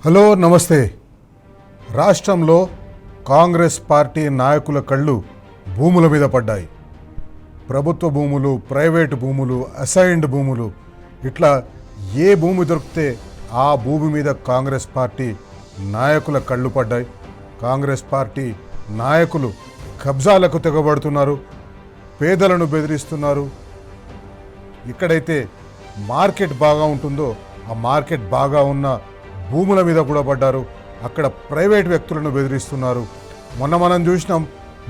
Hello నమస్తే. రాష్ట్రంలో Congress party నాయకుల కళ్ళు భూముల మీద పడ్డాయి. ప్రభుత్వ భూములు, ప్రైవేటు భూములు, అసైన్డ్ భూములు, ఇట్లా ఏ భూమి దొరికితే ఆ భూమి మీద కాంగ్రెస్ పార్టీ నాయకుల కళ్ళు పడ్డాయి. కాంగ్రెస్ పార్టీ నాయకులు కబ్జాలకు తెగబడుతున్నారు, పేదలను బెదిరిస్తున్నారు. ఎక్కడైతే మార్కెట్ బాగా ఉంటుందో ఆ మార్కెట్ బాగా ఉన్న భూముల మీద కూడా పడ్డారు. అక్కడ ప్రైవేట్ వ్యక్తులను బెదిరిస్తున్నారు. మొన్న మనం చూసినాం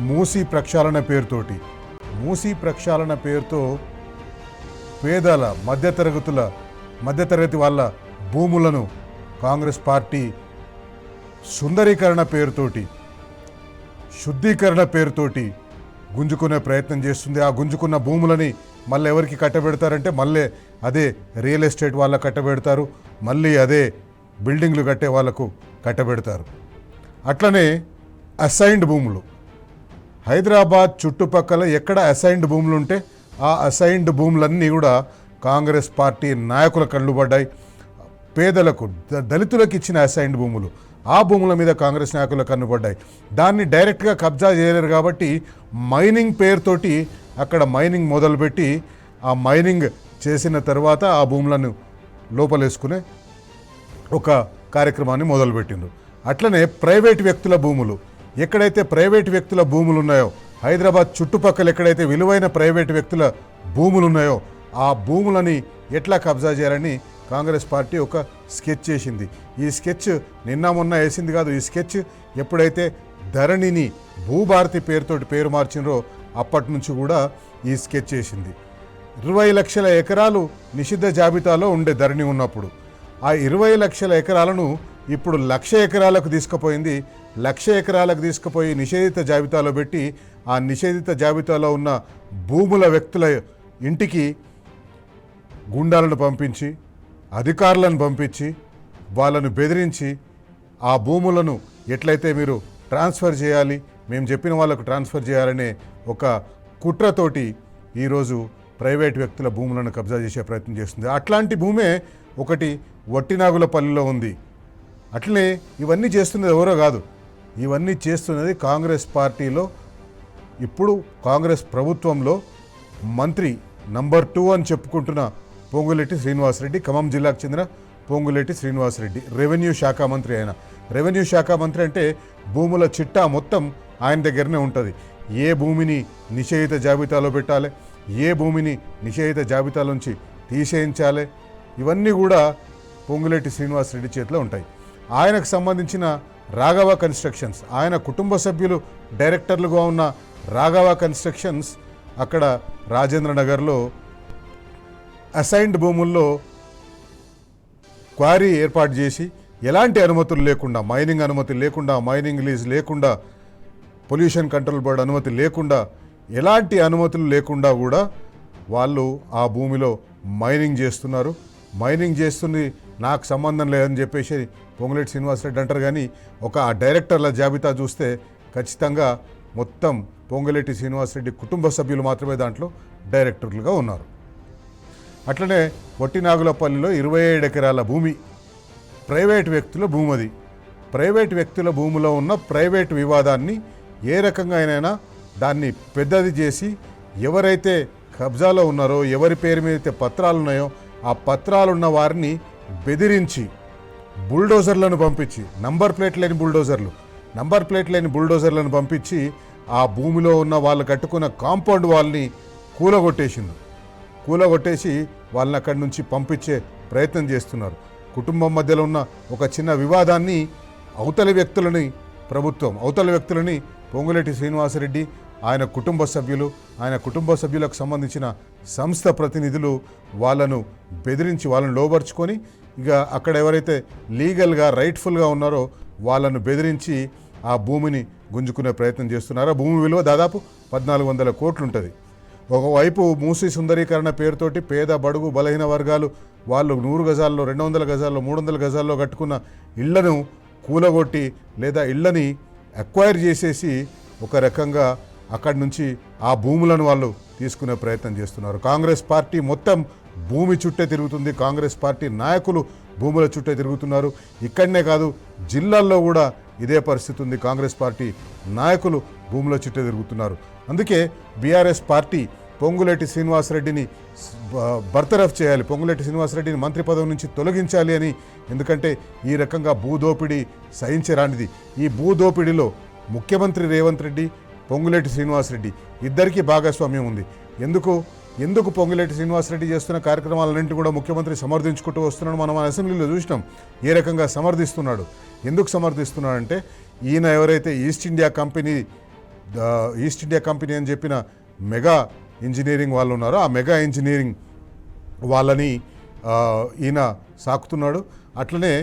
మూసీ ప్రక్షాళన పేరుతో పేదల మధ్యతరగతి వాళ్ళ భూములను కాంగ్రెస్ పార్టీ సుందరీకరణ పేరుతోటి, శుద్ధీకరణ పేరుతోటి గుంజుకునే ప్రయత్నం చేస్తుంది. ఆ గుంజుకున్న భూములని మళ్ళీ ఎవరికి కట్టబెడతారంటే మళ్ళీ అదే రియల్ ఎస్టేట్ వాళ్ళకు కట్టబెడతారు, మళ్ళీ అదే బిల్డింగ్లు కట్టే వాళ్ళకు కట్టబెడతారు. అట్లనే అసైన్డ్ భూములు, హైదరాబాద్ చుట్టుపక్కల ఎక్కడ అసైన్డ్ భూములు ఉంటే ఆ అసైన్డ్ భూములన్నీ కూడా కాంగ్రెస్ పార్టీ నాయకుల కళ్ళు పడ్డాయి. పేదలకు, దళితులకు ఇచ్చిన అసైన్డ్ భూములు, ఆ భూముల మీద కాంగ్రెస్ నాయకుల కన్ను పడ్డాయి. దాన్ని డైరెక్ట్గా కబ్జా చేయలేరు కాబట్టి మైనింగ్ పేరుతోటి అక్కడ మైనింగ్ మొదలుపెట్టి ఆ మైనింగ్ చేసిన తర్వాత ఆ భూములను లోపలేసుకునే ఒక కార్యక్రమాన్ని మొదలుపెట్టిండ్రు. అట్లనే ప్రైవేట్ వ్యక్తుల భూములు, ఎక్కడైతే ప్రైవేట్ వ్యక్తుల భూములు ఉన్నాయో, హైదరాబాద్ చుట్టుపక్కల ఎక్కడైతే విలువైన ప్రైవేట్ వ్యక్తుల భూములు ఉన్నాయో ఆ భూములని ఎట్లా కబ్జా చేయాలని కాంగ్రెస్ పార్టీ ఒక స్కెచ్ చేసింది. ఈ స్కెచ్ నిన్న మొన్న వేసింది కాదు. ఈ స్కెచ్ ఎప్పుడైతే ధరణిని భూభారతి పేరు మార్చినరో అప్పటి నుంచి కూడా ఈ స్కెచ్ చేసింది. 20 లక్షల ఎకరాలు నిషిద్ధ జాబితాలో ఉండే ధరణి ఉన్నప్పుడు ఆ 20 లక్షల ఎకరాలను ఇప్పుడు 1,00,000 ఎకరాలకు తీసుకుపోయింది. 1,00,000 ఎకరాలకు తీసుకుపోయి నిషేధిత జాబితాలో పెట్టి ఆ నిషేధిత జాబితాలో ఉన్న భూముల వ్యక్తుల ఇంటికి గుండాలను పంపించి, అధికారులను పంపించి, వాళ్ళను బెదిరించి ఆ భూములను ఎట్లయితే మీరు ట్రాన్స్ఫర్ చేయాలి, మేము చెప్పిన వాళ్ళకు ట్రాన్స్ఫర్ చేయాలనే ఒక కుట్రతోటి ఈరోజు ప్రైవేట్ వ్యక్తుల భూములను కబ్జా చేసే ప్రయత్నం చేస్తుంది. అట్లాంటి భూమే ఒకటి వట్టినాగులపల్లిలో ఉంది. అట్లనే ఇవన్నీ చేస్తున్నది ఎవరో కాదు, ఇవన్నీ చేస్తున్నది కాంగ్రెస్ పార్టీలో, ఇప్పుడు కాంగ్రెస్ ప్రభుత్వంలో మంత్రి నంబర్ 2 అని చెప్పుకుంటున్న పొంగులేటి శ్రీనివాసరెడ్డి, ఖమ్మం జిల్లాకు చెందిన పొంగులేటి శ్రీనివాసరెడ్డి, రెవెన్యూ శాఖ మంత్రి. ఆయన రెవెన్యూ శాఖ మంత్రి అంటే భూముల చిట్టా మొత్తం ఆయన దగ్గరనే ఉంటుంది. ఏ భూమిని నిషేధిత జాబితాలో పెట్టాలి, ఏ భూమిని నిషేధిత జాబితాలోంచి తీసేయించాలి, ఇవన్నీ కూడా పొంగులేటి శ్రీనివాసరెడ్డి చేతిలో ఉంటాయి. ఆయనకు సంబంధించిన రాఘవ కన్స్ట్రక్షన్స్, ఆయన కుటుంబ సభ్యులు డైరెక్టర్లుగా ఉన్న రాఘవ కన్స్ట్రక్షన్స్ అక్కడ రాజేంద్ర నగర్లో అసైన్డ్ భూముల్లో క్వారీ ఏర్పాటు చేసి ఎలాంటి అనుమతులు లేకుండా, మైనింగ్ అనుమతి లేకుండా, మైనింగ్ లీజ్ లేకుండా, పొల్యూషన్ కంట్రోల్ బోర్డు అనుమతి లేకుండా, ఎలాంటి అనుమతులు లేకుండా కూడా వాళ్ళు ఆ భూమిలో మైనింగ్ చేస్తున్నారు. మైనింగ్ చేస్తుంది నాకు సంబంధం లేదని చెప్పేసి పొంగులేటి శ్రీనివాసరెడ్డి అంటారు. కానీ ఒక ఆ డైరెక్టర్ల జాబితా చూస్తే ఖచ్చితంగా మొత్తం పొంగులేటి శ్రీనివాసరెడ్డి కుటుంబ సభ్యులు మాత్రమే దాంట్లో డైరెక్టర్లుగా ఉన్నారు. అట్లనే వట్టినాగులపల్లిలో 27 ఎకరాల భూమి ప్రైవేట్ వ్యక్తుల భూమి. అది ప్రైవేట్ వ్యక్తుల భూమిలో ఉన్న ప్రైవేట్ వివాదాన్ని ఏ రకంగా అయినా దాన్ని పెద్దది చేసి ఎవరైతే కబ్జాలో ఉన్నారో, ఎవరి పేరు మీద అయితే పత్రాలు ఉన్నాయో ఆ పత్రాలున్న వారిని బెదిరించి బుల్డోజర్లను పంపించి, నంబర్ ప్లేట్ లేని బుల్డోజర్లను పంపించి ఆ భూమిలో ఉన్న వాళ్ళు కట్టుకున్న కాంపౌండ్ వాళ్ళని కూలగొట్టేసి వాళ్ళని అక్కడి నుంచి పంపించే ప్రయత్నం చేస్తున్నారు. కుటుంబం మధ్యలో ఉన్న ఒక చిన్న వివాదాన్ని అవతల వ్యక్తులని పొంగులేటి శ్రీనివాసరెడ్డి, ఆయన కుటుంబ సభ్యులకు సంబంధించిన సంస్థ ప్రతినిధులు వాళ్ళను బెదిరించి, వాళ్ళను లోబర్చుకొని, ఇక అక్కడ ఎవరైతే లీగల్గా రైట్ఫుల్గా ఉన్నారో వాళ్ళను బెదిరించి ఆ భూమిని గుంజుకునే ప్రయత్నం చేస్తున్నారు. ఆ భూమి విలువ దాదాపు 1,400 కోట్లు ఉంటుంది. ఒకవైపు మూసీ సుందరీకరణ పేరుతోటి పేద, బడుగు, బలహీన వర్గాలు వాళ్ళు 100 గజాల్లో, 200 గజాల్లో, 300 గజాల్లో కట్టుకున్న ఇళ్లను కూలగొట్టి లేదా ఇళ్లని అక్వైర్ చేసేసి ఒక రకంగా అక్కడి నుంచి ఆ భూములను వాళ్ళు తీసుకునే ప్రయత్నం చేస్తున్నారు. కాంగ్రెస్ పార్టీ మొత్తం భూమి చుట్టే తిరుగుతుంది. కాంగ్రెస్ పార్టీ నాయకులు భూముల చుట్టే తిరుగుతున్నారు. ఇక్కడనే కాదు, జిల్లాల్లో కూడా ఇదే పరిస్థితి ఉంది. కాంగ్రెస్ పార్టీ నాయకులు భూముల చుట్టే తిరుగుతున్నారు. అందుకే బీఆర్ఎస్ పార్టీ పొంగులేటి శ్రీనివాసరెడ్డిని బర్తరఫ్ చేయాలి, పొంగులేటి శ్రీనివాసరెడ్డిని మంత్రి పదవి నుంచి తొలగించాలి అని. ఎందుకంటే ఈ రకంగా భూదోపిడీ సహించరానిది. ఈ భూదోపిడీలో ముఖ్యమంత్రి రేవంత్ రెడ్డి, పొంగులేటి శ్రీనివాసరెడ్డి ఇద్దరికీ భాగస్వామ్యం ఉంది. ఎందుకు పొంగులేటి శ్రీనివాసరెడ్డి చేస్తున్న కార్యక్రమాలన్నింటి కూడా ముఖ్యమంత్రి సమర్థించుకుంటూ వస్తున్నాడు. మనం అసెంబ్లీలో చూసినాం ఏ రకంగా సమర్థిస్తున్నాడు. ఎందుకు సమర్థిస్తున్నాడంటే ఈయన ఎవరైతే ఈస్ట్ ఇండియా కంపెనీ అని చెప్పిన మెగా ఇంజనీరింగ్ వాళ్ళు ఉన్నారో ఆ మెగా ఇంజనీరింగ్ వాళ్ళని ఈయన సాకుతున్నాడు. అట్లనే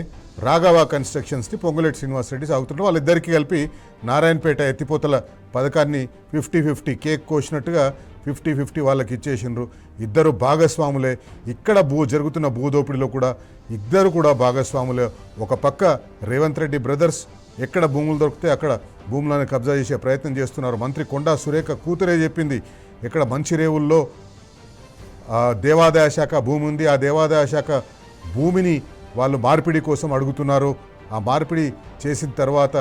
రాఘవ కన్స్ట్రక్షన్స్ని పొంగులేటి శ్రీనివాసరెడ్డి సాగుతున్నాడు. వాళ్ళిద్దరికీ కలిపి నారాయణపేట ఎత్తిపోతల పథకాన్ని 50-50 కేక్ కోసినట్టుగా 50-50 వాళ్ళకి ఇచ్చేసిండ్రు. ఇద్దరు భాగస్వాములే. ఇక్కడ జరుగుతున్న భూదోపిడిలో కూడా ఇద్దరు కూడా భాగస్వాములే. ఒక పక్క రేవంత్ రెడ్డి బ్రదర్స్ ఎక్కడ భూములు దొరికితే అక్కడ భూములను కబ్జా చేసే ప్రయత్నం చేస్తున్నారు. మంత్రి కొండా సురేఖ కూతురే చెప్పింది, ఇక్కడ మంచిరేవుల్లో దేవాదాయ శాఖ భూమి ఉంది, ఆ దేవాదాయ శాఖ భూమిని వాళ్ళు మార్పిడి కోసం అడుగుతున్నారు. ఆ మార్పిడి చేసిన తర్వాత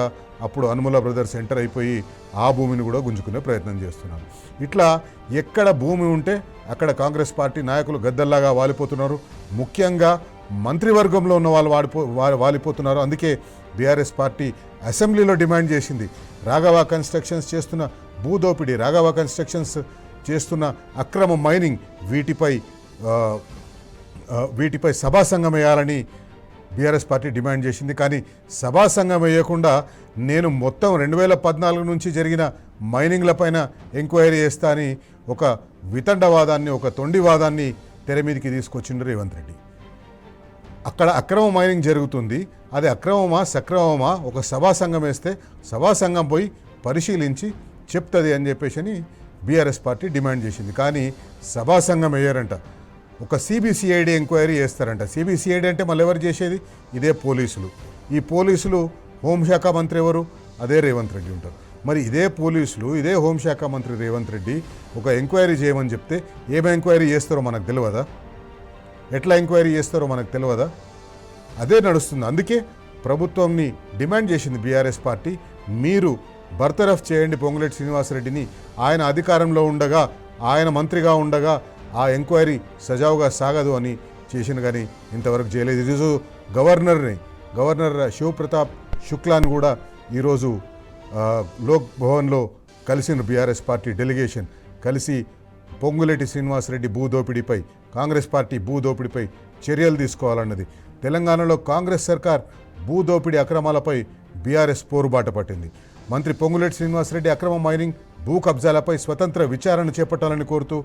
అప్పుడు అనుముల బ్రదర్స్ ఎంటర్ అయిపోయి ఆ భూమిని కూడా గుంజుకునే ప్రయత్నం చేస్తున్నారు. ఇట్లా ఎక్కడ భూమి ఉంటే అక్కడ కాంగ్రెస్ పార్టీ నాయకులు గద్దల్లాగా వాలిపోతున్నారు. ముఖ్యంగా మంత్రివర్గంలో ఉన్న వాళ్ళు వాలిపోతున్నారు. అందుకే బీఆర్ఎస్ పార్టీ అసెంబ్లీలో డిమాండ్ చేసింది, రాఘవ కన్స్ట్రక్షన్స్ చేస్తున్న భూదోపిడీ, రాఘవ కన్స్ట్రక్షన్స్ చేస్తున్న అక్రమ మైనింగ్ వీటిపై సభా సంఘం వేయాలని బీఆర్ఎస్ పార్టీ డిమాండ్ చేసింది. కానీ సభా సంఘం వేయకుండా నేను మొత్తం 2014 నుంచి జరిగిన మైనింగ్లపైన ఎంక్వైరీ చేస్తా అని ఒక వితండవాదాన్ని, ఒక తొండివాదాన్ని తెర మీదకి తీసుకొచ్చిండు రేవంత్ రెడ్డి. అక్కడ అక్రమ మైనింగ్ జరుగుతుంది, అది అక్రమమా సక్రమమా ఒక సభా సంఘం వేస్తే సభా సంఘం పోయి పరిశీలించి చెప్తుంది అని చెప్పేసి బీఆర్ఎస్ పార్టీ డిమాండ్ చేసింది. కానీ సభా సంఘం వేయరంట, ఒక సిబిసిఐడి ఎంక్వైరీ చేస్తారంట. సిబిసిఐడి అంటే మళ్ళీ ఎవరు చేసేది? ఇదే పోలీసులు. ఈ పోలీసులు హోంశాఖ మంత్రి ఎవరు? అదే రేవంత్ రెడ్డి ఉంటారు. మరి ఇదే పోలీసులు, ఇదే హోంశాఖ మంత్రి రేవంత్ రెడ్డి ఒక ఎంక్వైరీ చేయమని చెప్తే ఏం ఎంక్వైరీ చేస్తారో మనకు తెలియదా? ఎట్లా ఎంక్వైరీ చేస్తారో మనకు తెలియదా? అదే నడుస్తుంది. అందుకే ప్రభుత్వంని డిమాండ్ చేసింది బీఆర్ఎస్ పార్టీ, మీరు బర్తరఫ్ చేయండి పొంగులేటి శ్రీనివాసరెడ్డిని. ఆయన అధికారంలో ఉండగా, ఆయన మంత్రిగా ఉండగా ఆ ఎంక్వైరీ సజావుగా సాగదు అని చేసిన, కానీ ఇంతవరకు చేయలేదు. ఈరోజు గవర్నర్ శివప్రతాప్ శుక్లాని కూడా ఈరోజు లోక్ భవన్లో కలిసిన బీఆర్ఎస్ పార్టీ డెలిగేషన్ కలిసి పొంగులేటి శ్రీనివాసరెడ్డి భూదోపిడీపై, కాంగ్రెస్ పార్టీ భూదోపిడీపై చర్యలు తీసుకోవాలన్నది. తెలంగాణలో కాంగ్రెస్ సర్కార్ భూదోపిడీ అక్రమాలపై బీఆర్ఎస్ పోరుబాట పట్టింది. మంత్రి పొంగులేటి శ్రీనివాసరెడ్డి అక్రమ మైనింగ్, భూ కబ్జాలపై స్వతంత్ర విచారణ చేపట్టాలని కోరుతూ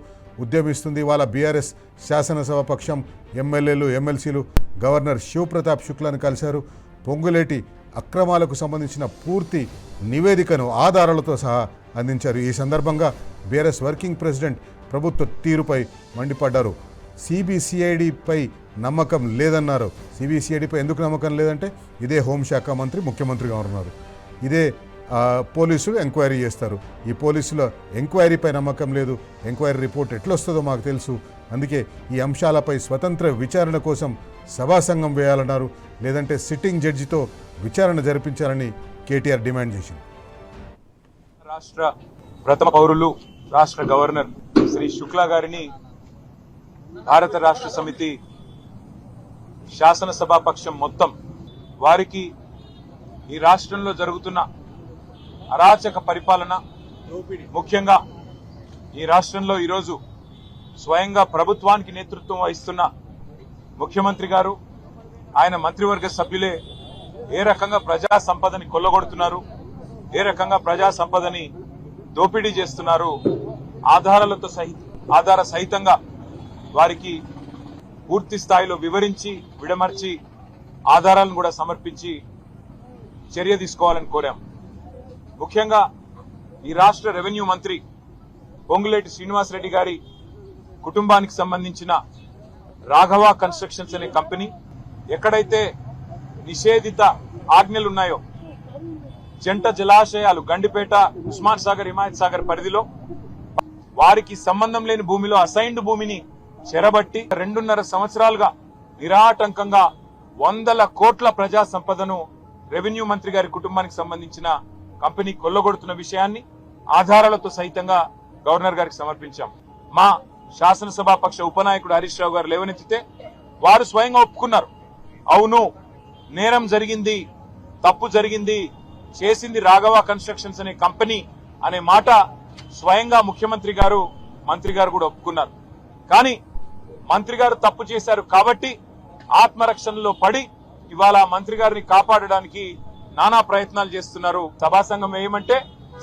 ఉద్యమిస్తుంది. వాళ్ళ బీఆర్ఎస్ శాసనసభ పక్షం ఎమ్మెల్యేలు, ఎమ్మెల్సీలు గవర్నర్ శివప్రతాప్ శుక్లాని కలిశారు. పొంగులేటి అక్రమాలకు సంబంధించిన పూర్తి నివేదికను ఆధారాలతో సహా అందించారు. ఈ సందర్భంగా బీఆర్ఎస్ వర్కింగ్ ప్రెసిడెంట్ ప్రభుత్వ తీరుపై మండిపడ్డారు. సిబిసిఐడిపై నమ్మకం లేదన్నారు. సిబిసిఐడిపై ఎందుకు నమ్మకం లేదంటే ఇదే హోంశాఖ మంత్రి ముఖ్యమంత్రిగా ఉన్నారు, ఇదే పోలీసులు ఎంక్వైరీ చేస్తారు. ఈ పోలీసుల ఎంక్వైరీపై నమ్మకం లేదు. ఎంక్వైరీ రిపోర్ట్ ఎట్లొస్తుందో మాకు తెలుసు. అందుకే ఈ అంశాలపై స్వతంత్ర విచారణ కోసం సభా సంఘం వేయాలన్నారు. లేదంటే సిట్టింగ్ జడ్జితో విచారణ జరిపించాలని కేటీఆర్ డిమాండ్ చేసింది. రాష్ట్ర ప్రథమ పౌరులు, రాష్ట్ర గవర్నర్ శ్రీ శుక్లా గారిని భారత రాష్ట్ర సమితి శాసనసభా పక్షం మొత్తం వారికి ఈ రాష్ట్రంలో జరుగుతున్న అరాచక పరిపాలన, ముఖ్యంగా ఈ రాష్ట్రంలో ఈరోజు స్వయంగా ప్రభుత్వానికి నేతృత్వం వహిస్తున్న ముఖ్యమంత్రి గారు, ఆయన మంత్రివర్గ సభ్యులే ఏ రకంగా ప్రజా సంపదని కొల్లగొడుతున్నారు, ఏ రకంగా ప్రజా సంపదని దోపిడీ చేస్తున్నారు, ఆధార సహితంగా వారికి పూర్తి స్థాయిలో వివరించి, విడమర్చి, ఆధారాలను కూడా సమర్పించి చర్య తీసుకోవాలని కోరాం. ముఖ్యంగా ఈ రాష్ట్ర రెవెన్యూ మంత్రి పొంగులేటి శ్రీనివాసరెడ్డి గారి కుటుంబానికి సంబంధించిన రాఘవ కన్స్ట్రక్షన్స్ అనే కంపెనీ ఎక్కడైతే నిషేధిత ఆజ్ఞలు ఉన్నాయో, జంట జలాశయాలు గండిపేట, ఉస్మాన్ సాగర్, హిమాయత్ సాగర్ పరిధిలో వారికి సంబంధం లేని భూమిలో అసైన్డ్ భూమిని చెరబట్టి 2.5 సంవత్సరాలుగా నిరాటంకంగా వందల కోట్ల ప్రజా సంపదను రెవెన్యూ మంత్రి గారి కుటుంబానికి సంబంధించిన కంపెనీ కొల్లగొడుతున్న విషయాన్ని ఆధారాలతో సహితంగా గవర్నర్ గారికి సమర్పించాం. మా శాసనసభాపక్ష ఉపనాయకుడు హరీష్ రావు గారు లేవనెత్తితే వారు స్వయంగా ఒప్పుకున్నారు. అవును, నేరం జరిగింది, తప్పు జరిగింది, చేసింది రాఘవ కన్స్ట్రక్షన్స్ అనే కంపెనీ అనే మాట స్వయంగా ముఖ్యమంత్రి గారు, మంత్రి గారు కూడా ఒప్పుకున్నారు. కానీ మంత్రి గారు తప్పు చేశారు కాబట్టి ఆత్మరక్షణలో పడి ఇవాళ మంత్రి గారిని కాపాడడానికి నానా ప్రయత్నాలు చేస్తున్నారు. సభా సంఘం వేయమంటే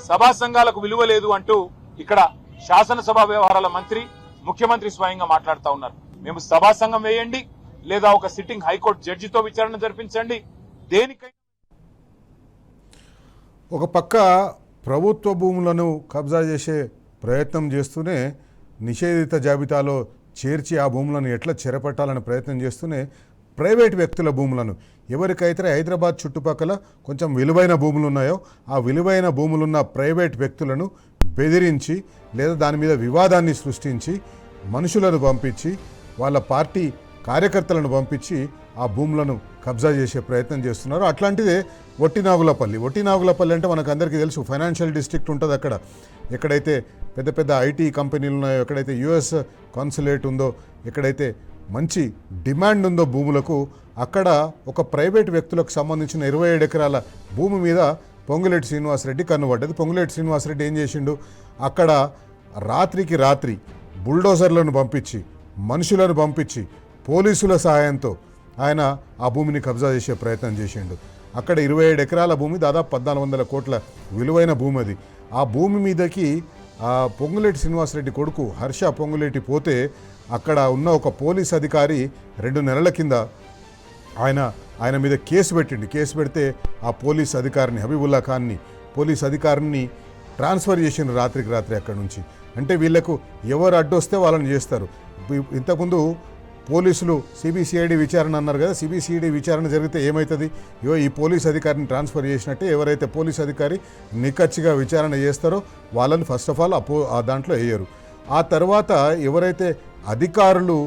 సభా సంఘాలకు విలువ లేదు అంటూ ఇక్కడ శాసనసభ వ్యవహారాల మంత్రి, ముఖ్యమంత్రి స్వయంగా మాట్లాడుతూ ఉన్నారు. మేము సభా సంఘం వేయండి, లేదా ఒక సిట్టింగ్ హైకోర్టు జడ్జితో విచారణ జరిపించండి, దేనికైనా. ఒక పక్క ప్రభుత్వ భూములను కబ్జా చేసే ప్రయత్నం చేస్తూనే నిషేధిత జాబితాలో చేర్చి ఆ భూములను ఎట్లా చెరపట్టాలని ప్రయత్నం చేస్తూనే ప్రైవేట్ వ్యక్తుల భూములను, ఎవరికైతే హైదరాబాద్ చుట్టుపక్కల కొంచెం విలువైన భూములు ఉన్నాయో ఆ విలువైన భూములున్న ప్రైవేట్ వ్యక్తులను బెదిరించి లేదా దాని మీద వివాదాన్ని సృష్టించి మనుషులను పంపించి వాళ్ళ పార్టీ కార్యకర్తలను పంపించి ఆ భూములను కబ్జా చేసే ప్రయత్నం చేస్తున్నారు. అట్లాంటిదే వట్టినాగులపల్లి. వట్టినాగులపల్లి అంటే మనకు అందరికీ తెలుసు, ఫైనాన్షియల్ డిస్ట్రిక్ట్ ఉంటుంది. అక్కడ ఎక్కడైతే పెద్ద పెద్ద ఐటీ కంపెనీలు ఉన్నాయో, ఎక్కడైతే యుఎస్ కాన్సులేట్ ఉందో, ఎక్కడైతే మంచి డిమాండ్ ఉందో భూములకు, అక్కడ ఒక ప్రైవేట్ వ్యక్తులకు సంబంధించిన 27 ఎకరాల భూమి మీద పొంగులేటి శ్రీనివాసరెడ్డి కన్నుపడ్డది. పొంగులేటి శ్రీనివాసరెడ్డి ఏం చేసిండు, అక్కడ రాత్రికి రాత్రి బుల్డోజర్లను పంపించి, మనుషులను పంపించి, పోలీసుల సహాయంతో ఆయన ఆ భూమిని కబ్జా చేసే ప్రయత్నం చేసిండు. అక్కడ 27 ఎకరాల భూమి, దాదాపు 1400 కోట్ల విలువైన భూమి అది. ఆ భూమి మీదకి పొంగులేటి శ్రీనివాసరెడ్డి కొడుకు హర్ష పొంగులేటి పోతే అక్కడ ఉన్న ఒక పోలీస్ అధికారి 2 నెలల కింద ఆయన మీద కేసు పెట్టిండు. కేసు పెడితే ఆ పోలీస్ అధికారిని, హబీబుల్లా ఖాన్ని, పోలీస్ అధికారిని ట్రాన్స్ఫర్ చేసిండు రాత్రికి రాత్రి అక్కడి నుంచి. అంటే వీళ్లకు ఎవరు అడ్డొస్తే వాళ్ళని చేస్తారు. ఇంతకుముందు పోలీసులు సిబిసిఐడి విచారణ అన్నారు కదా, సిబిసిఐడి విచారణ జరిగితే ఏమవుతుంది, ఈ పోలీస్ అధికారిని ట్రాన్స్ఫర్ చేసినట్టే ఎవరైతే పోలీస్ అధికారి నిక్కచ్చిగా విచారణ చేస్తారో వాళ్ళని ఫస్ట్ ఆఫ్ ఆల్ దాంట్లో వేయరు. ఆ తర్వాత ఎవరైతే అధికారులు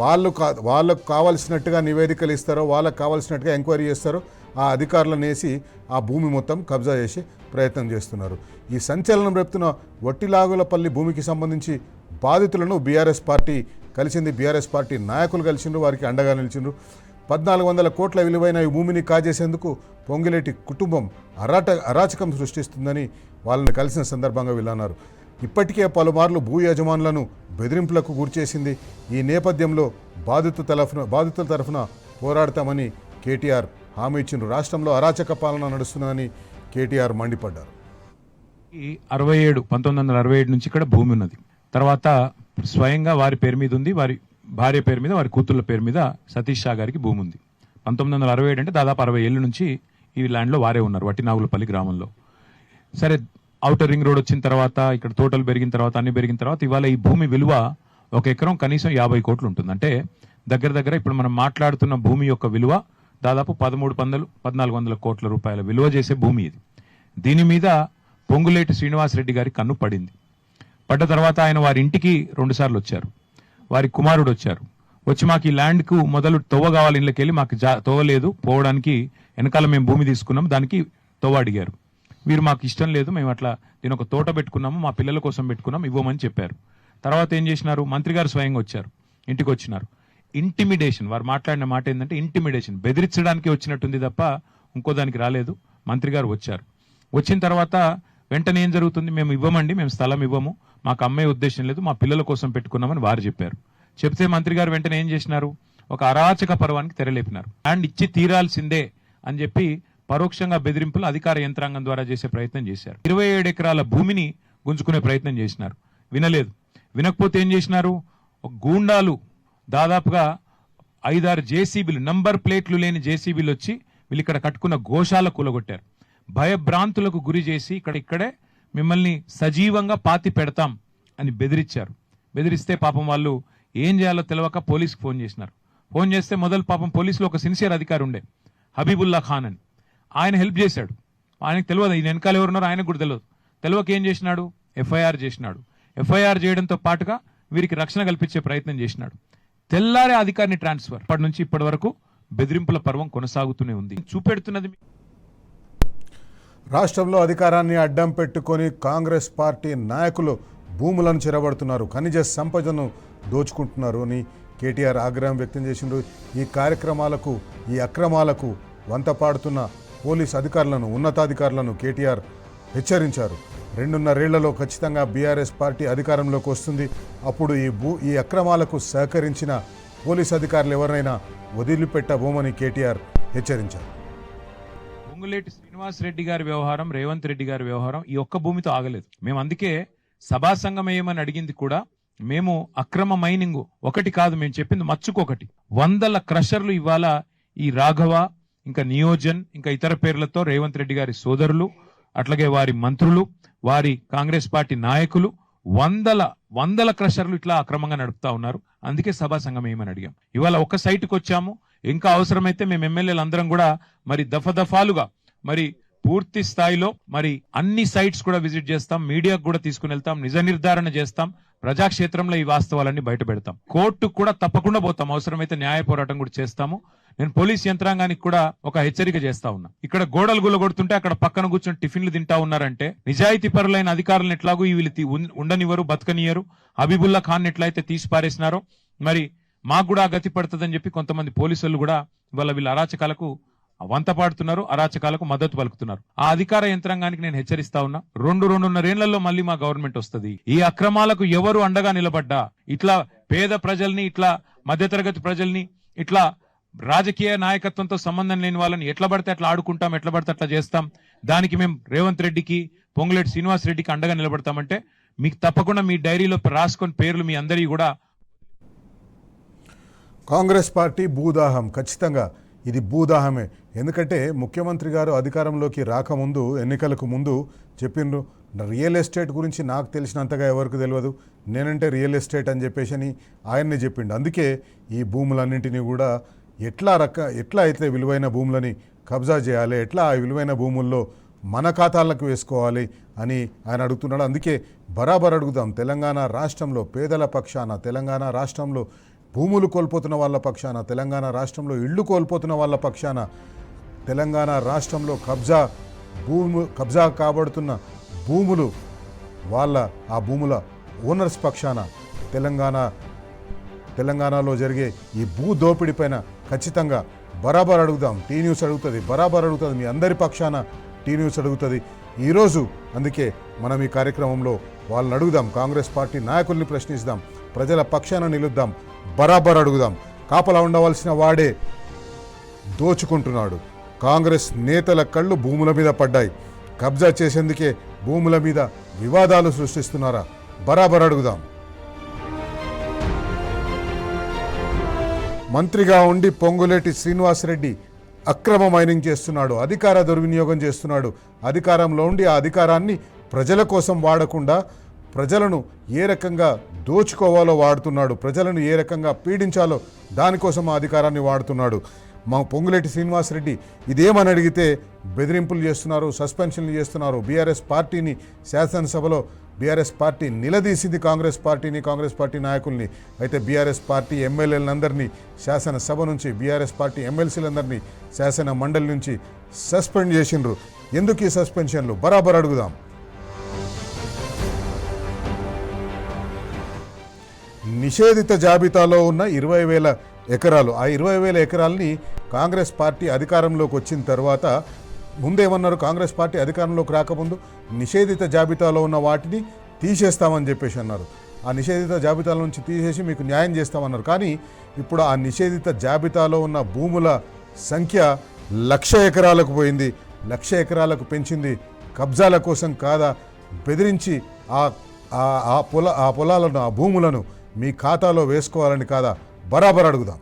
వాళ్ళకు కావాల్సినట్టుగా నివేదికలు ఇస్తారో, వాళ్ళకు కావాల్సినట్టుగా ఎంక్వైరీ చేస్తారో ఆ అధికారులను వేసి ఆ భూమి మొత్తం కబ్జా చేసి ప్రయత్నం చేస్తున్నారు. ఈ సంచలనం రేపుతున్న వట్టిలాగులపల్లి భూమికి సంబంధించి బాధితులను బీఆర్ఎస్ పార్టీ కలిసింది. బీఆర్ఎస్ పార్టీ నాయకులు కలిసిండ్రు, వారికి అండగా నిలిచిండ్రు. 1400 కోట్ల విలువైన ఈ భూమిని కాజేసేందుకు పొంగులేటి కుటుంబం అరాచకం సృష్టిస్తుందని వాళ్ళని కలిసిన సందర్భంగా వీళ్ళన్నారు. ఇప్పటికే పలుమార్లు భూ యజమానులను బెదిరింపులకు గురిచేసింది. ఈ నేపథ్యంలో బాధితుల తరఫున పోరాడతామని కేటీఆర్ హామీ ఇచ్చిండ్రు. రాష్ట్రంలో అరాచక పాలన నడుస్తుందని కేటీఆర్ మండిపడ్డారు. 1967 నుంచి ఇక్కడ భూమి ఉన్నది. తర్వాత స్వయంగా వారి పేరు మీద ఉంది, వారి భార్య పేరు మీద, వారి కూతుళ్ళ పేరు మీద సతీష్ షా గారికి భూమి ఉంది. 1967 అంటే దాదాపు 60 ఏళ్ళ నుంచి ఈ ల్యాండ్లో వారే ఉన్నారు, వట్టినాగులపల్లి గ్రామంలో. సరే, ఔటర్ రింగ్ రోడ్ వచ్చిన తర్వాత, ఇక్కడ తోటలు పెరిగిన తర్వాత, అన్ని పెరిగిన తర్వాత ఇవాళ ఈ భూమి విలువ 1 ఎకరం కనీసం 50 కోట్లు ఉంటుంది. అంటే దగ్గర ఇప్పుడు మనం మాట్లాడుతున్న భూమి యొక్క విలువ దాదాపు 1300-1400 కోట్ల రూపాయల విలువ చేసే భూమి ఇది. దీని మీద పొంగులేటి శ్రీనివాసరెడ్డి గారి కన్ను పడింది. పడ్డ తర్వాత ఆయన వారి ఇంటికి 2 సార్లు వచ్చారు. వారి కుమారుడు వచ్చారు. వచ్చి మాకు ఈ ల్యాండ్కు మొదలు తవ్వ కావాలి, ఇళ్ళకి వెళ్ళి మాకు తవ్వలేదు, పోవడానికి వెనకాల మేము భూమి తీసుకున్నాం, దానికి తవ్వ అడిగారు. వీరు మాకు ఇష్టం లేదు, మేము అట్లా దీని ఒక తోట పెట్టుకున్నాము, మా పిల్లల కోసం పెట్టుకున్నాం, ఇవ్వమని చెప్పారు. తర్వాత ఏం చేసినారు, మంత్రి గారు స్వయంగా వచ్చారు, ఇంటికి వచ్చినారు. ఇంటిమిడేషన్, వారు మాట్లాడిన మాట ఏంటంటే ఇంటిమిడేషన్, బెదిరించడానికి వచ్చినట్టుంది తప్ప ఇంకో దానికి రాలేదు. మంత్రి గారు వచ్చారు. వచ్చిన తర్వాత వెంటనే ఏం జరుగుతుంది, మేము ఇవ్వమండి, మేము స్థలం ఇవ్వము, మాకు అమ్మే ఉద్దేశం లేదు, మా పిల్లల కోసం పెట్టుకున్నామని వారు చెప్పారు. చెప్తే మంత్రి గారు వెంటనే ఏం చేసినారు, ఒక అరాచక పర్వానికి తెరలేపినారు. ల్యాండ్ ఇచ్చి తీరాల్సిందే అని చెప్పి పరోక్షంగా బెదిరింపులు అధికార యంత్రాంగం ద్వారా చేసే ప్రయత్నం చేశారు. 27 ఎకరాల భూమిని గుంజుకునే ప్రయత్నం చేసినారు. వినలేదు. వినకపోతే ఏం చేసినారు, గూండాలు దాదాపుగా 5-6 జేసీబీలు, నంబర్ ప్లేట్లు లేని జేసీబీలు వచ్చి వీళ్ళు ఇక్కడ కట్టుకున్న గోశాల కూలగొట్టారు. భయభ్రాంతులకు గురి చేసి ఇక్కడే మిమ్మల్ని సజీవంగా పాతి పెడతాం అని బెదిరించారు. బెదిరిస్తే పాపం వాళ్ళు ఏం చేయాలో తెలియక పోలీసుకు ఫోన్ చేసినారు. ఫోన్ చేస్తే మొదలు పాపం పోలీసులో ఒక సిన్సియర్ అధికారి ఉండే, హబీబుల్లా ఖాన్ అని, ఆయన హెల్ప్ చేశాడు. ఆయనకు తెలియదు ఈయన వెనకాల ఎవరున్నారో ఆయనకు కూడా తెలియదు. తెలియక ఏం చేసినాడు, ఎఫ్ఐఆర్ చేసినాడు. ఎఫ్ఐఆర్ చేయడంతో పాటుగా వీరికి రక్షణ కల్పించే ప్రయత్నం చేసినాడు. తెల్లారే అధికారిని ట్రాన్స్ఫర్. అప్పటి నుంచి ఇప్పటి వరకు బెదిరింపుల పర్వం కొనసాగుతూనే ఉంది. చూపెడుతున్నది రాష్ట్రంలో అధికారాన్ని అడ్డం పెట్టుకొని కాంగ్రెస్ పార్టీ నాయకులు భూములను చెరబడుతున్నారు, ఖనిజ సంపదను దోచుకుంటున్నారు అని కేటీఆర్ ఆగ్రహం వ్యక్తం చేసిండ్రు. ఈ కార్యక్రమాలకు, ఈ అక్రమాలకు వంతపాడుతున్న పోలీస్ అధికారులను, ఉన్నతాధికారులను కేటీఆర్ హెచ్చరించారు. 2.5 ఏళ్లలో ఖచ్చితంగా బీఆర్ఎస్ పార్టీ అధికారంలోకి వస్తుంది. అప్పుడు ఈ అక్రమాలకు సహకరించిన పోలీస్ అధికారులు ఎవరైనా వదిలిపెట్టబోమని కేటీఆర్ హెచ్చరించారు. పొంగులేటి శ్రీనివాసరెడ్డి గారి వ్యవహారం, రేవంత్ రెడ్డి గారి వ్యవహారం ఈ ఒక్క భూమితో ఆగలేదు. మేము అందుకే సభా సంఘం వేయమని అడిగింది కూడా. మేము అక్రమ మైనింగ్ ఒకటి కాదు, మేము చెప్పింది మచ్చుకొకటి 100 క్రషర్లు ఇవాళ ఈ రాఘవ, ఇంకా నియోజన్, ఇంకా ఇతర పేర్లతో రేవంత్ రెడ్డి గారి సోదరులు, అట్లాగే వారి మంత్రులు, వారి కాంగ్రెస్ పార్టీ నాయకులు వందల క్రషర్లు ఇట్లా అక్రమంగా నడుపుతా ఉన్నారు. అందుకే సభా సంఘం ఏమని అడిగాం. ఇవాళ ఒక సైట్కి వచ్చాము. ఇంకా అవసరమైతే మేము ఎమ్మెల్యేలు అందరం కూడా మరి దఫాలుగా మరి పూర్తి స్థాయిలో మరి అన్ని సైట్స్ కూడా విజిట్ చేస్తాం, మీడియాకు కూడా తీసుకుని వెళ్తాం, నిజ నిర్ధారణ చేస్తాం, ప్రజాక్షేత్రంలో ఈ వాస్తవాలన్నీ బయట పెడతాం, కోర్టుకు కూడా తప్పకుండా పోతాం, అవసరమైతే న్యాయ పోరాటం కూడా చేస్తాము. నేను పోలీస్ యంత్రాంగానికి కూడా ఒక హెచ్చరిక చేస్తా ఉన్నా. ఇక్కడ గోడలు గుల్లగొడుతుంటే అక్కడ పక్కన కూర్చొని టిఫిన్లు తింటా ఉన్నారంటే నిజాయితీ పరులైన అధికారులను ఎట్లాగో వీళ్ళు ఉండనివ్వరు, బతకనియరు. హబీబుల్లా ఖాన్ ఎట్లయితే తీసి పారేసినారో మరి మాకు కూడా గతి పడుతుందని చెప్పి కొంతమంది పోలీసులు కూడా ఇవాళ వీళ్ళ అరాచకాలకు వంత పాడుతున్నారు, అరాచకాలకు మద్దతు పలుకుతున్నారు. ఆ అధికార యంత్రాంగానికి నేను హెచ్చరిస్తా ఉన్నా, 2-2.5 ఏళ్లలో మళ్ళీ మా గవర్నమెంట్ వస్తుంది. ఈ అక్రమాలకు ఎవరు అండగా నిలబడ్డా, ఇట్లా పేద ప్రజల్ని, ఇట్లా మధ్యతరగతి ప్రజల్ని, ఇట్లా రాజకీయ నాయకత్వంతో సంబంధం లేని వాళ్ళని ఎట్లా పడితే అట్లా ఆడుకుంటాం, ఎట్లా పడితే అట్లా చేస్తాం. దానికి మేము రేవంత్ రెడ్డికి, పొంగులేటి శ్రీనివాస్ రెడ్డికి అండగా నిలబడతామంటే మీకు తప్పకుండా మీ డైరీలో రాసుకొని పేర్లు మీ అందరి కూడా. కాంగ్రెస్ పార్టీ భూదాహం, ఖచ్చితంగా ఇది భూదాహమే. ఎందుకంటే ముఖ్యమంత్రి గారు అధికారంలోకి రాకముందు, ఎన్నికలకు ముందు చెప్పిండ్రు, రియల్ ఎస్టేట్ గురించి నాకు తెలిసినంతగా ఎవరికి తెలియదు, నేనంటే రియల్ ఎస్టేట్ అని చెప్పేసి ఆయన్నే చెప్పిండు. అందుకే ఈ భూములన్నింటినీ కూడా ఎట్లా అయితే విలువైన భూములని కబ్జా చేయాలి, ఎట్లా ఆ విలువైన భూముల్లో మన ఖాతాలకు వేసుకోవాలి అని ఆయన అడుగుతున్నాడు. అందుకే బరాబర్ అడుగుదాం, తెలంగాణ రాష్ట్రంలో పేదల పక్షాన, తెలంగాణ రాష్ట్రంలో భూములు కోల్పోతున్న వాళ్ళ పక్షాన, తెలంగాణ రాష్ట్రంలో ఇళ్ళు కోల్పోతున్న వాళ్ళ పక్షాన, తెలంగాణ రాష్ట్రంలో కబ్జా కాబడుతున్న భూములు ఆ భూముల ఓనర్స్ పక్షాన, తెలంగాణలో జరిగే ఈ భూ దోపిడీ పైన ఖచ్చితంగా బరాబర్ అడుగుదాం. టీ న్యూస్ అడుగుతుంది, బరాబర్ అడుగుతుంది, మీ అందరి పక్షాన టీ న్యూస్ అడుగుతుంది ఈరోజు. అందుకే మనం ఈ కార్యక్రమంలో వాళ్ళని అడుగుదాం, కాంగ్రెస్ పార్టీ నాయకుల్ని ప్రశ్నిస్తాం, ప్రజల పక్షాన నిలుద్దాం, బరాబర్ అడుగుదాం. కాపలా ఉండవలసిన వాడే దోచుకుంటున్నాడు. కాంగ్రెస్ నేతల కళ్ళు భూముల మీద పడ్డాయి. కబ్జా చేసేందుకే భూముల మీద వివాదాలు సృష్టిస్తున్నారా? బరాబర్ అడుగుదాం. మంత్రిగా ఉండి పొంగులేటి శ్రీనివాసరెడ్డి అక్రమ మైనింగ్ చేస్తున్నాడు, అధికార దుర్వినియోగం చేస్తున్నాడు. అధికారంలో ఉండి ఆ అధికారాన్ని ప్రజల కోసం వాడకుండా ప్రజలను ఏ రకంగా దోచుకోవాలో వాడుతున్నాడు, ప్రజలను ఏ రకంగా పీడించాలో దానికోసం ఆ అధికారాన్ని వాడుతున్నాడు. మా పొంగులేటి శ్రీనివాసరెడ్డి ఇదేమని అడిగితే బెదిరింపులు చేస్తున్నారు, సస్పెన్షన్లు చేస్తున్నారు. బీఆర్ఎస్ పార్టీని శాసనసభలో బీఆర్ఎస్ పార్టీ నిలదీసింది కాంగ్రెస్ పార్టీని, కాంగ్రెస్ పార్టీ నాయకుల్ని. అయితే బీఆర్ఎస్ పార్టీ ఎమ్మెల్యేలందరినీ శాసనసభ నుంచి, బీఆర్ఎస్ పార్టీ ఎమ్మెల్సీలందరినీ శాసన మండలి నుంచి సస్పెండ్ చేసిండ్రు. ఎందుకు ఈ సస్పెన్షన్లు? బరాబర్ అడుగుదాం. నిషేధిత జాబితాలో ఉన్న 20,000 ఎకరాలు, ఆ 20,000 ఎకరాలని కాంగ్రెస్ పార్టీ అధికారంలోకి వచ్చిన తర్వాత ముందేమన్నారు, కాంగ్రెస్ పార్టీ అధికారంలోకి రాకముందు నిషేధిత జాబితాలో ఉన్న వాటిని తీసేస్తామని చెప్పేసి అన్నారు. ఆ నిషేధిత జాబితాల నుంచి తీసేసి మీకు న్యాయం చేస్తామన్నారు. కానీ ఇప్పుడు ఆ నిషేధిత జాబితాలో ఉన్న భూముల సంఖ్య 1,00,000 ఎకరాలకు పోయింది. 1,00,000 ఎకరాలకు పెంచింది కబ్జాల కోసం కాదా? బెదిరించి ఆ పొలాలను, ఆ భూములను మీ ఖాతాలో వేసుకోవాలని కాదా? బరాబర్ అడుగుదాం.